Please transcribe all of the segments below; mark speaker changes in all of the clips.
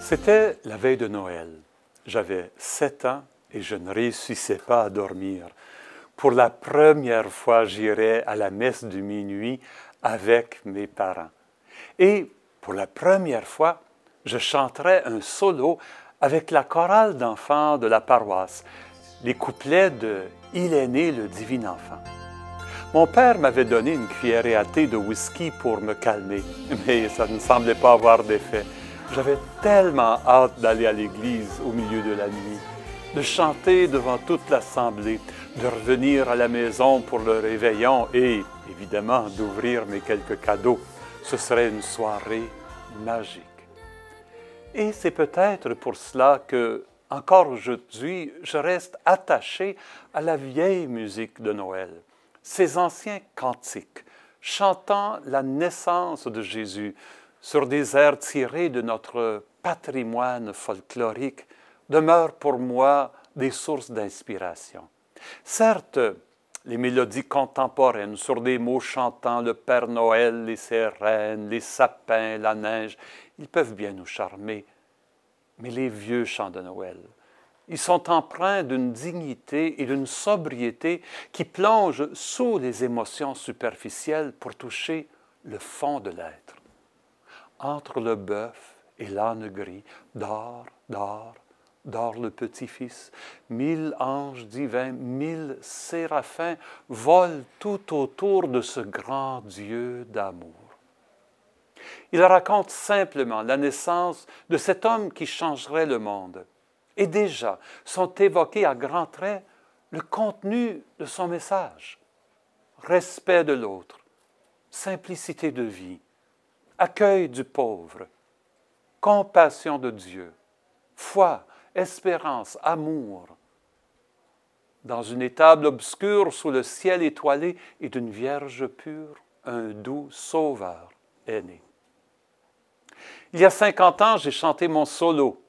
Speaker 1: C'était la veille de Noël. J'avais 7 ans et je ne réussissais pas à dormir. Pour la première fois, j'irais à la messe de minuit avec mes parents. Et pour la première fois, je chanterais un solo avec la chorale d'enfants de la paroisse, les couplets de « Il est né le divin enfant ». Mon père m'avait donné une cuillerée à thé de whisky pour me calmer, mais ça ne semblait pas avoir d'effet. J'avais tellement hâte d'aller à l'église au milieu de la nuit, de chanter devant toute l'assemblée, de revenir à la maison pour le réveillon et, évidemment, d'ouvrir mes quelques cadeaux. Ce serait une soirée magique. Et c'est peut-être pour cela que, encore aujourd'hui, je reste attaché à la vieille musique de Noël, ces anciens cantiques, chantant la naissance de Jésus sur des airs tirés de notre patrimoine folklorique, demeurent pour moi des sources d'inspiration. Certes, les mélodies contemporaines sur des mots chantant le Père Noël, les sirènes, les sapins, la neige, ils peuvent bien nous charmer. Mais les vieux chants de Noël, ils sont empreints d'une dignité et d'une sobriété qui plongent sous les émotions superficielles pour toucher le fond de l'être. Entre le bœuf et l'âne gris, dort, dort, dort le petit-fils. 1000 anges divins, 1000 séraphins volent tout autour de ce grand Dieu d'amour. Il raconte simplement la naissance de cet homme qui changerait le monde. Et déjà sont évoqués à grands traits le contenu de son message. Respect de l'autre, simplicité de vie, accueil du pauvre, compassion de Dieu, foi, espérance, amour. Dans une étable obscure sous le ciel étoilé et d'une vierge pure, un doux sauveur est né. Il y a 50 ans, j'ai chanté mon solo.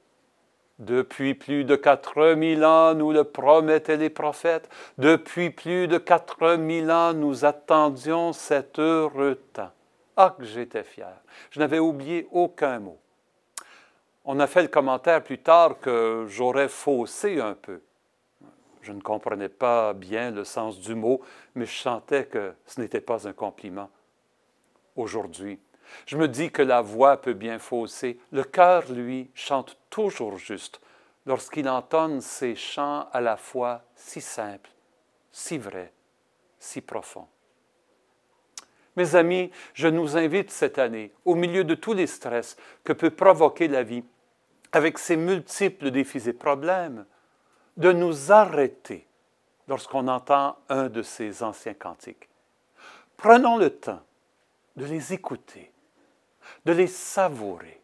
Speaker 1: Depuis plus de 4000 ans, nous le promettaient les prophètes. Depuis plus de 4000 ans, nous attendions cet heureux temps. Ah, que j'étais fier. Je n'avais oublié aucun mot. On a fait le commentaire plus tard que j'aurais faussé un peu. Je ne comprenais pas bien le sens du mot, mais je sentais que ce n'était pas un compliment. Aujourd'hui, je me dis que la voix peut bien fausser. Le cœur, lui, chante toujours juste lorsqu'il entonne ses chants à la fois si simples, si vrais, si profonds. Mes amis, je nous invite cette année, au milieu de tous les stress que peut provoquer la vie, avec ses multiples défis et problèmes, de nous arrêter lorsqu'on entend un de ces anciens cantiques. Prenons le temps de les écouter, de les savourer,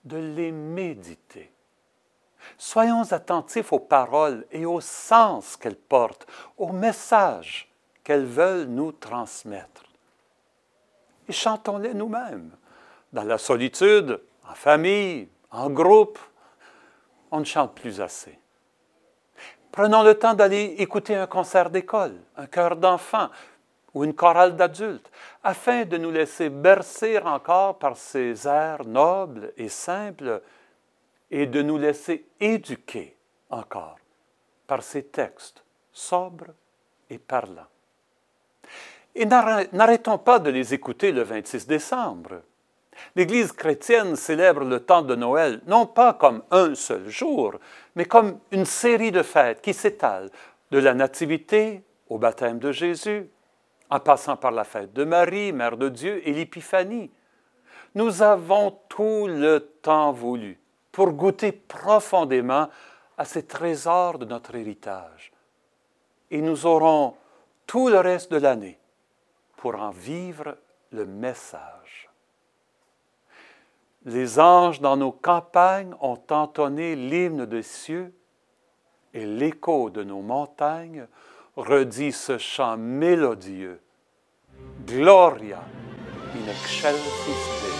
Speaker 1: de les méditer. Soyons attentifs aux paroles et au sens qu'elles portent, au message qu'elles veulent nous transmettre. Et chantons-les nous-mêmes, dans la solitude, en famille, en groupe. On ne chante plus assez. Prenons le temps d'aller écouter un concert d'école, un chœur d'enfants, ou une chorale d'adultes, afin de nous laisser bercer encore par ces airs nobles et simples et de nous laisser éduquer encore par ces textes sobres et parlants. Et n'arrêtons pas de les écouter le 26 décembre. L'Église chrétienne célèbre le temps de Noël non pas comme un seul jour, mais comme une série de fêtes qui s'étalent de la Nativité au baptême de Jésus, en passant par la fête de Marie, Mère de Dieu, et l'Épiphanie. Nous avons tout le temps voulu pour goûter profondément à ces trésors de notre héritage. Et nous aurons tout le reste de l'année pour en vivre le message. Les anges dans nos campagnes ont entonné l'hymne des cieux et l'écho de nos montagnes redit ce chant mélodieux. Gloria in excelsis Deo.